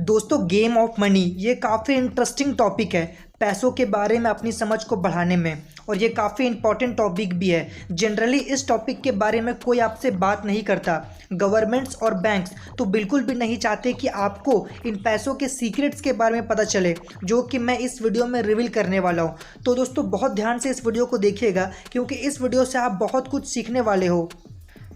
दोस्तों, game of money ये काफ़ी इंटरेस्टिंग टॉपिक है पैसों के बारे में अपनी समझ को बढ़ाने में। और ये काफ़ी इंपॉर्टेंट टॉपिक भी है। जनरली इस टॉपिक के बारे में कोई आपसे बात नहीं करता। गवर्नमेंट्स और बैंक्स तो बिल्कुल भी नहीं चाहते कि आपको इन पैसों के सीक्रेट्स के बारे में पता चले, जो कि मैं इस वीडियो में रिवील करने वाला हूँ। तो दोस्तों, बहुत ध्यान से इस वीडियो को देखिएगा, क्योंकि इस वीडियो से आप बहुत कुछ सीखने वाले हो।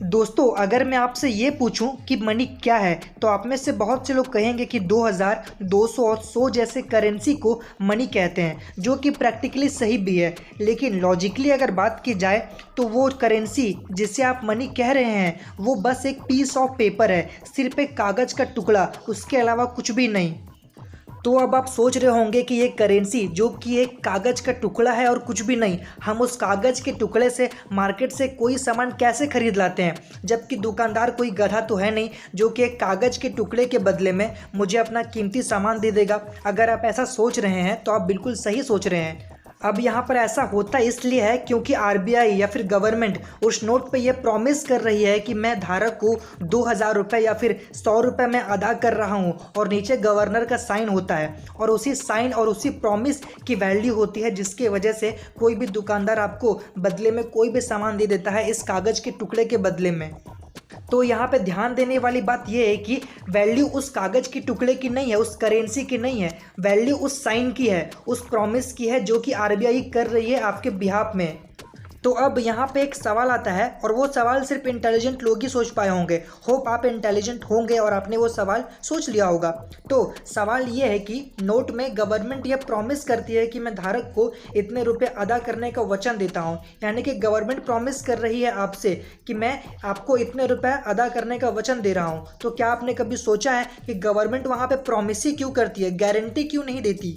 दोस्तों, अगर मैं आपसे ये पूछूं कि मनी क्या है, तो आप में से बहुत से लोग कहेंगे कि 2000, 200 और 100 जैसे करेंसी को मनी कहते हैं, जो कि प्रैक्टिकली सही भी है। लेकिन लॉजिकली अगर बात की जाए तो वो करेंसी जिसे आप मनी कह रहे हैं वो बस एक पीस ऑफ पेपर है, सिर्फ एक कागज़ का टुकड़ा, उसके अलावा कुछ भी नहीं। तो अब आप सोच रहे होंगे कि ये करेंसी जो कि एक कागज़ का टुकड़ा है और कुछ भी नहीं, हम उस कागज़ के टुकड़े से मार्केट से कोई सामान कैसे खरीद लाते हैं, जबकि दुकानदार कोई गधा तो है नहीं जो कि एक कागज़ के टुकड़े के बदले में मुझे अपना कीमती सामान दे देगा। अगर आप ऐसा सोच रहे हैं तो आप बिल्कुल सही सोच रहे हैं। अब यहाँ पर ऐसा होता इसलिए है क्योंकि आरबीआई या फिर गवर्नमेंट उस नोट पे ये प्रॉमिस कर रही है कि मैं धारक को 2000 रुपये या फिर 100 रुपये में अदा कर रहा हूँ, और नीचे गवर्नर का साइन होता है, और उसी साइन और उसी प्रॉमिस की वैल्यू होती है, जिसकी वजह से कोई भी दुकानदार आपको बदले में कोई भी सामान दे देता है इस कागज़ के टुकड़े के बदले में। तो यहाँ पे ध्यान देने वाली बात यह है कि वैल्यू उस कागज़ के टुकड़े की नहीं है, उस करेंसी की नहीं है, वैल्यू उस साइन की है, उस प्रॉमिस की है जो कि आरबीआई कर रही है आपके बिहाफ में। तो अब यहाँ पे एक सवाल आता है, और वो सवाल सिर्फ इंटेलिजेंट लोग ही सोच पाए होंगे। होप आप इंटेलिजेंट होंगे और आपने वो सवाल सोच लिया होगा। तो सवाल ये है कि नोट में गवर्नमेंट ये प्रॉमिस करती है कि मैं धारक को इतने रुपए अदा करने का वचन देता हूँ, यानी कि गवर्नमेंट प्रॉमिस कर रही है आपसे कि मैं आपको इतने रुपए अदा करने का वचन दे रहा हूँ। तो क्या आपने कभी सोचा है कि गवर्नमेंट वहाँ पर प्रॉमिस ही क्यों करती है, गारंटी क्यों नहीं देती?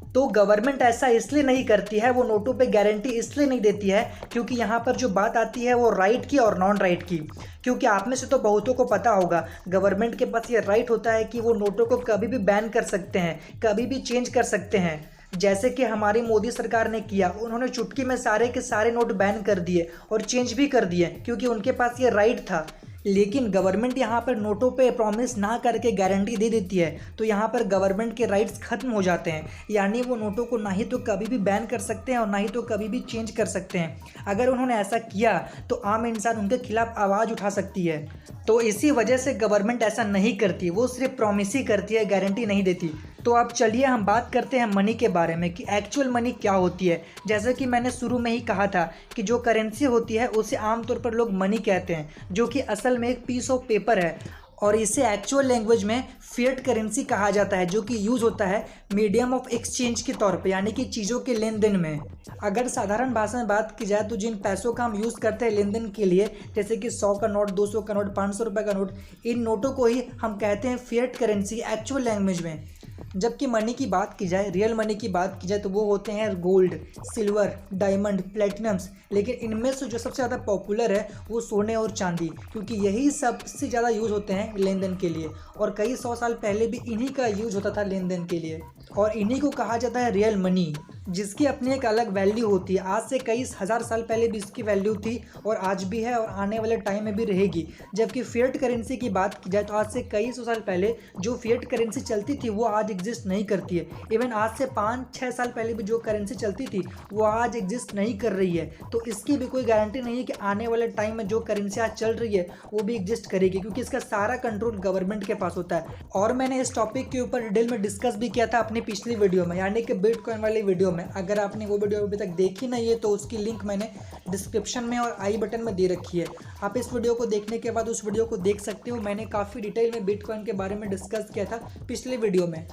तो गवर्नमेंट ऐसा इसलिए नहीं करती है, वो नोटों पे गारंटी इसलिए नहीं देती है क्योंकि यहाँ पर जो बात आती है वो राइट की और नॉन राइट की। क्योंकि आप में से तो बहुतों को पता होगा, गवर्नमेंट के पास ये राइट होता है कि वो नोटों को कभी भी बैन कर सकते हैं, कभी भी चेंज कर सकते हैं। जैसे कि हमारी मोदी सरकार ने किया, उन्होंने चुटकी में सारे के सारे नोट बैन कर दिए और चेंज भी कर दिए, क्योंकि उनके पास ये राइट था। लेकिन गवर्नमेंट यहाँ पर नोटों पे प्रॉमिस ना करके गारंटी दे देती है, तो यहाँ पर गवर्नमेंट के राइट्स खत्म हो जाते हैं। यानी वो नोटों को ना ही तो कभी भी बैन कर सकते हैं और ना ही तो कभी भी चेंज कर सकते हैं। अगर उन्होंने ऐसा किया तो आम इंसान उनके खिलाफ आवाज़ उठा सकती है। तो इसी वजह से गवर्नमेंट ऐसा नहीं करती, वो सिर्फ प्रॉमिस ही करती है, गारंटी नहीं देती। तो अब चलिए हम बात करते हैं मनी के बारे में कि एक्चुअल मनी क्या होती है। जैसे कि मैंने शुरू में ही कहा था कि जो करेंसी होती है उसे आमतौर पर लोग मनी कहते हैं, जो कि असल में एक पीस ऑफ पेपर है, और इसे एक्चुअल लैंग्वेज में फिएट करेंसी कहा जाता है, जो कि यूज़ होता है मीडियम ऑफ एक्सचेंज के तौर पे, यानी कि चीज़ों के लेन देन में। अगर साधारण भाषा में बात की जाए तो जिन पैसों का हम यूज़ करते हैं लेन देन के लिए, जैसे कि 100 का नोट, 200 का नोट, 500 रुपये का नोट, इन नोटों को ही हम कहते हैं फिएट करेंसी एक्चुअल लैंग्वेज में। जबकि मनी की बात की जाए, रियल मनी की बात की जाए, तो वो होते हैं गोल्ड, सिल्वर, डायमंड, प्लेटिनम्स। लेकिन इनमें से जो सबसे ज़्यादा पॉपुलर है वो सोने और चांदी, क्योंकि यही सबसे ज़्यादा यूज़ होते हैं लेन देन के लिए, और कई 100 साल पहले भी इन्हीं का यूज़ होता था लेन देन के लिए, और इन्हीं को कहा जाता है रियल मनी, जिसकी अपनी एक अलग वैल्यू होती है। आज से कई हज़ार साल पहले भी इसकी वैल्यू थी, और आज भी है, और आने वाले टाइम में भी रहेगी। जबकि फिएट करेंसी की बात की जाए तो आज से कई 100 साल पहले जो फिएट करेंसी चलती थी वो आज एग्जिस्ट नहीं करती है। इवन आज से 5-6 साल पहले भी जो करेंसी चलती थी वो आज एग्जिस्ट नहीं कर रही है। तो इसकी भी कोई गारंटी नहीं है कि आने वाले टाइम में जो करेंसी आज चल रही है वो भी एग्जिस्ट करेगी, क्योंकि इसका सारा कंट्रोल गवर्नमेंट के पास होता है। और मैंने इस टॉपिक के ऊपर डिटेल में डिस्कस भी किया था अपनी पिछली वीडियो में, यानी कि बिटकॉइन वाली वीडियो में। अगर आपने वो वीडियो अभी तक देखी नहीं है तो उसकी लिंक मैंने डिस्क्रिप्शन में और आई बटन में दे रखी है। आप इस वीडियो को देखने के बाद उस वीडियो को देख सकते हो। मैंने काफ़ी डिटेल में बिटकॉइन के बारे में डिस्कस किया था पिछले वीडियो में।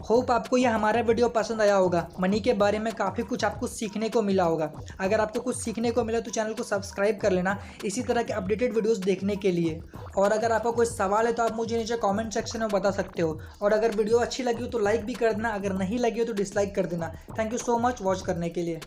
होप आपको यह हमारा वीडियो पसंद आया होगा। मनी के बारे में काफ़ी कुछ आपको सीखने को मिला होगा। अगर आपको कुछ सीखने को मिला तो चैनल को सब्सक्राइब कर लेना इसी तरह के अपडेटेड वीडियोस देखने के लिए। और अगर आपका कोई सवाल है तो आप मुझे नीचे कमेंट सेक्शन में बता सकते हो। और अगर वीडियो अच्छी लगी हो तो लाइक भी कर देना, अगर नहीं लगी हो तो डिसलाइक कर देना। Thank you so much watch करने के लिए।